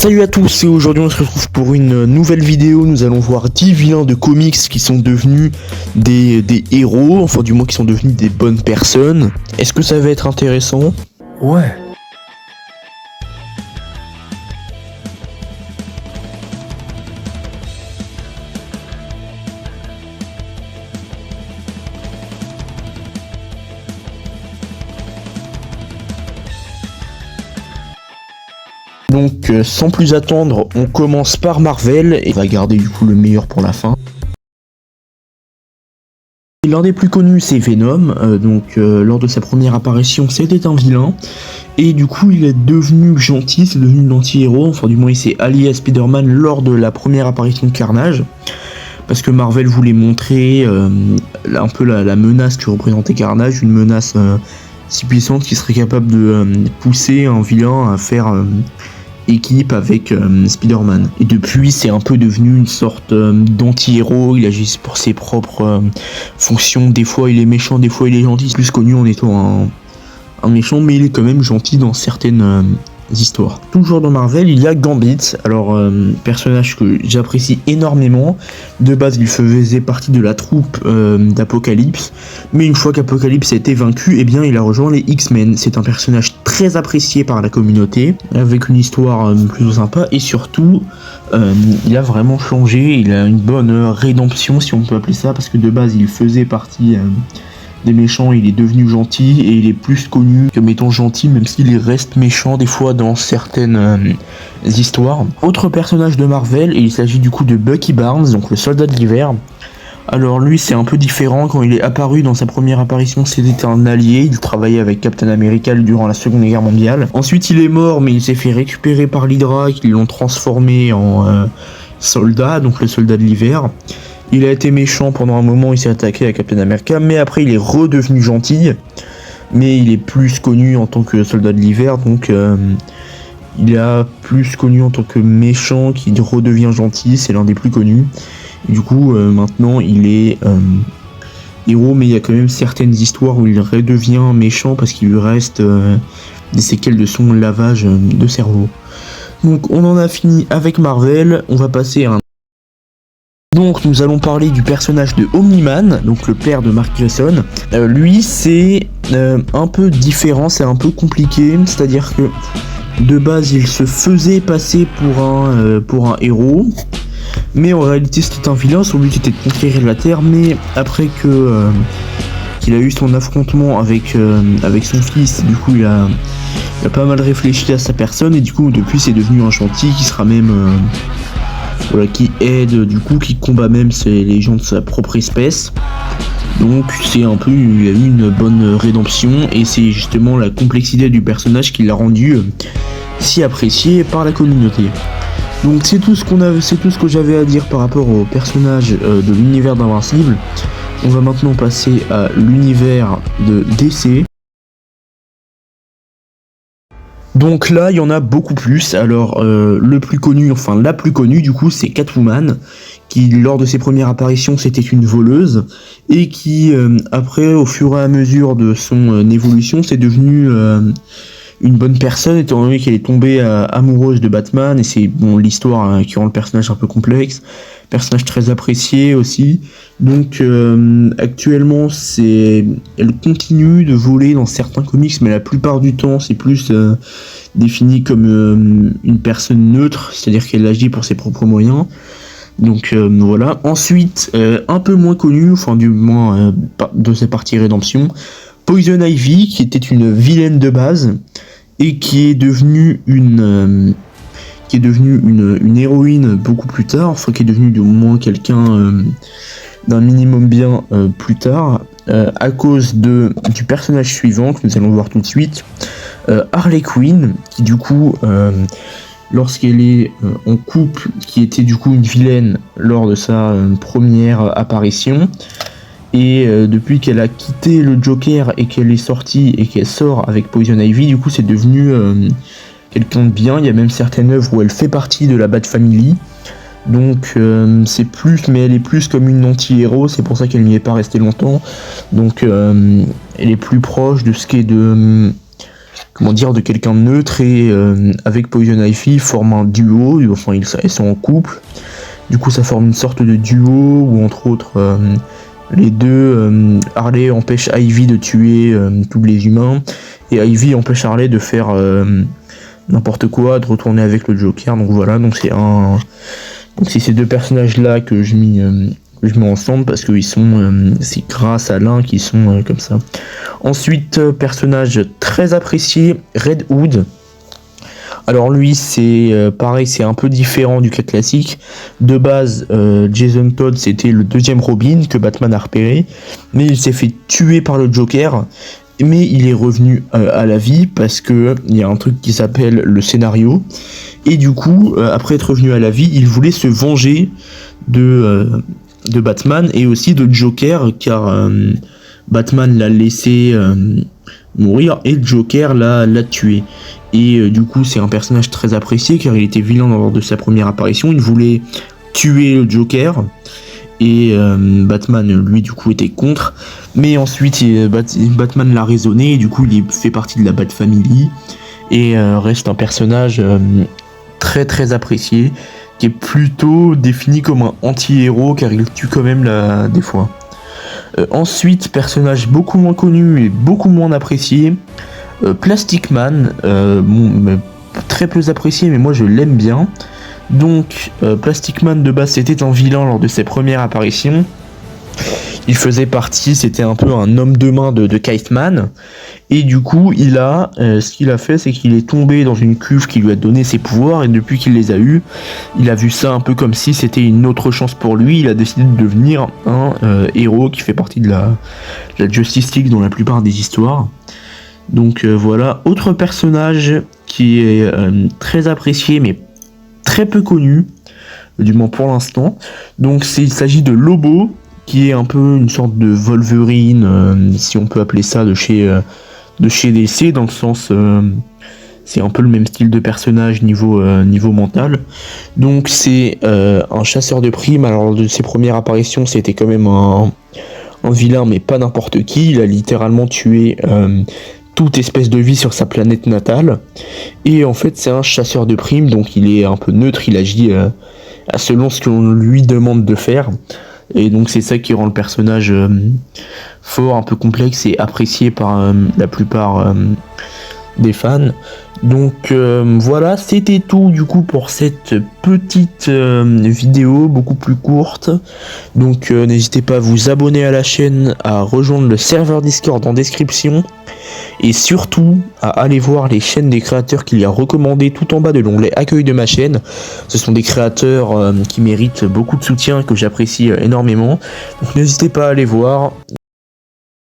Salut à tous, et aujourd'hui on se retrouve pour une nouvelle vidéo. Nous allons voir 10 vilains de comics qui sont devenus des héros, enfin du moins qui sont devenus des bonnes personnes. Est-ce que ça va être intéressant? Ouais. Donc sans plus attendre, on commence par Marvel et on va garder du coup le meilleur pour la fin. L'un des plus connus c'est Venom, lors de sa première apparition c'était un vilain et du coup il est devenu gentil, c'est devenu l'anti-héros, enfin du moins il s'est allié à Spider-Man lors de la première apparition de Carnage parce que Marvel voulait montrer un peu la menace que représentait Carnage, une menace si puissante qui serait capable de pousser un vilain à faire équipe avec Spider-Man. Et depuis c'est un peu devenu une sorte d'anti-héros, il agit pour ses propres fonctions, des fois il est méchant, des fois il est gentil, plus connu en étant un méchant, mais il est quand même gentil dans certaines histoires. Toujours dans Marvel, il y a Gambit, alors personnage que j'apprécie énormément. De base il faisait partie de la troupe d'Apocalypse, mais une fois qu'Apocalypse a été vaincu, eh bien il a rejoint les X-Men. C'est un personnage très apprécié par la communauté, avec une histoire plutôt sympa, et surtout il a vraiment changé, il a une bonne rédemption si on peut appeler ça, parce que de base il faisait partie des méchants, il est devenu gentil et il est plus connu comme étant gentil, même s'il reste méchant des fois dans certaines histoires. Autre personnage de Marvel, et il s'agit du coup de Bucky Barnes, donc le soldat de l'hiver. Alors lui c'est un peu différent, quand il est apparu dans sa première apparition c'était un allié, il travaillait avec Captain America durant la Seconde Guerre mondiale. Ensuite il est mort mais il s'est fait récupérer par l'Hydra qui l'ont transformé en soldat, donc le soldat de l'hiver. Il a été méchant pendant un moment, il s'est attaqué à Captain America, mais après il est redevenu gentil, mais il est plus connu en tant que soldat de l'hiver, donc il est plus connu en tant que méchant qui redevient gentil, c'est l'un des plus connus. Et du coup maintenant il est héros, mais il y a quand même certaines histoires où il redevient méchant parce qu'il lui reste des séquelles de son lavage de cerveau. Donc on en a fini avec Marvel, on va passer à un... Donc nous allons parler du personnage de Omni-Man, donc le père de Mark Grayson. Lui c'est un peu différent, c'est un peu compliqué, c'est-à-dire que de base il se faisait passer pour un héros, mais en réalité c'était un vilain, son but était de conquérir la Terre, mais après qu'il a eu son affrontement avec son fils, du coup il a pas mal réfléchi à sa personne, et du coup depuis c'est devenu un gentil qui sera même... qui aide, du coup, qui combat même les gens de sa propre espèce. Donc c'est un peu, il a eu une bonne rédemption, et c'est justement la complexité du personnage qui l'a rendu si apprécié par la communauté. Donc c'est tout ce que j'avais à dire par rapport au personnage de l'univers d'Invincible. On va maintenant passer à l'univers de DC. Donc là, il y en a beaucoup plus. Alors, la plus connue, du coup, c'est Catwoman, qui, lors de ses premières apparitions, c'était une voleuse, et qui, après, au fur et à mesure de son évolution, c'est devenue une bonne personne, étant donné qu'elle est tombée amoureuse de Batman, et c'est l'histoire qui rend le personnage un peu complexe, personnage très apprécié aussi. Donc actuellement elle continue de voler dans certains comics, mais la plupart du temps c'est plus défini comme une personne neutre, c'est-à-dire qu'elle agit pour ses propres moyens. Donc voilà. Ensuite, un peu moins connu, enfin du moins de sa partie rédemption, Poison Ivy, qui était une vilaine de base et qui est devenue une héroïne beaucoup plus tard, enfin qui est devenue du moins quelqu'un d'un minimum bien plus tard, à cause du personnage suivant que nous allons voir tout de suite, Harley Quinn, qui du coup lorsqu'elle est en couple, qui était du coup une vilaine lors de sa première apparition, et depuis qu'elle a quitté le Joker et qu'elle est sortie et qu'elle sort avec Poison Ivy, du coup c'est devenu quelqu'un de bien. Il y a même certaines œuvres où elle fait partie de la Bat Family, donc c'est plus, mais elle est plus comme une anti-héros, c'est pour ça qu'elle n'y est pas restée longtemps. Donc elle est plus proche de ce qu'est comment dire, de quelqu'un de neutre et avec Poison Ivy forment un duo, enfin ils sont en couple. Du coup ça forme une sorte de duo où entre autres les deux, Harley empêche Ivy de tuer tous les humains et Ivy empêche Harley de faire n'importe quoi, de retourner avec le Joker. Donc voilà, donc c'est ces deux personnages là que je mets ensemble parce que c'est grâce à l'un qu'ils sont comme ça. Ensuite, personnage très apprécié, Red Hood. Alors lui c'est pareil, c'est un peu différent du cas classique. De base, Jason Todd c'était le deuxième Robin que Batman a repéré, mais il s'est fait tuer par le Joker. Mais il est revenu à la vie parce que il y a un truc qui s'appelle le scénario. Et du coup, après être revenu à la vie, il voulait se venger de Batman et aussi de Joker, car Batman l'a laissé mourir et Joker l'a tué. Et du coup, c'est un personnage très apprécié car il était vilain lors de sa première apparition. Il voulait tuer le Joker. Et Batman lui du coup était contre, mais ensuite Batman l'a raisonné et du coup il fait partie de la Bat Family et reste un personnage très très apprécié qui est plutôt défini comme un anti-héros car il tue quand même des fois. Ensuite, personnage beaucoup moins connu et beaucoup moins apprécié, Plastic Man, très peu apprécié mais moi je l'aime bien. Donc Plastic Man de base c'était un vilain lors de ses premières apparitions. Il faisait partie, c'était un peu un homme de main de Kite Man. Et du coup ce qu'il a fait c'est qu'il est tombé dans une cuve qui lui a donné ses pouvoirs. Et depuis qu'il les a eus, il a vu ça un peu comme si c'était une autre chance pour lui. Il a décidé de devenir un héros qui fait partie de la Justice League dans la plupart des histoires. Donc voilà, autre personnage qui est très apprécié mais très peu connu, du moins pour l'instant. Donc il s'agit de Lobo, qui est un peu une sorte de Wolverine, si on peut appeler ça, de chez DC, dans le sens c'est un peu le même style de personnage niveau mental. Donc c'est un chasseur de primes. Alors de ses premières apparitions c'était quand même un vilain mais pas n'importe qui. Il a littéralement tué toute espèce de vie sur sa planète natale. Et en fait c'est un chasseur de primes, donc il est un peu neutre, il agit selon ce qu'on lui demande de faire. Et donc c'est ça qui rend le personnage fort, un peu complexe et apprécié par la plupart des fans. Donc voilà, c'était tout du coup pour cette petite vidéo beaucoup plus courte. Donc n'hésitez pas à vous abonner à la chaîne, à rejoindre le serveur Discord en description et surtout à aller voir les chaînes des créateurs qu'il y a recommandées tout en bas de l'onglet accueil de ma chaîne. Ce sont des créateurs qui méritent beaucoup de soutien et que j'apprécie énormément. Donc n'hésitez pas à aller voir.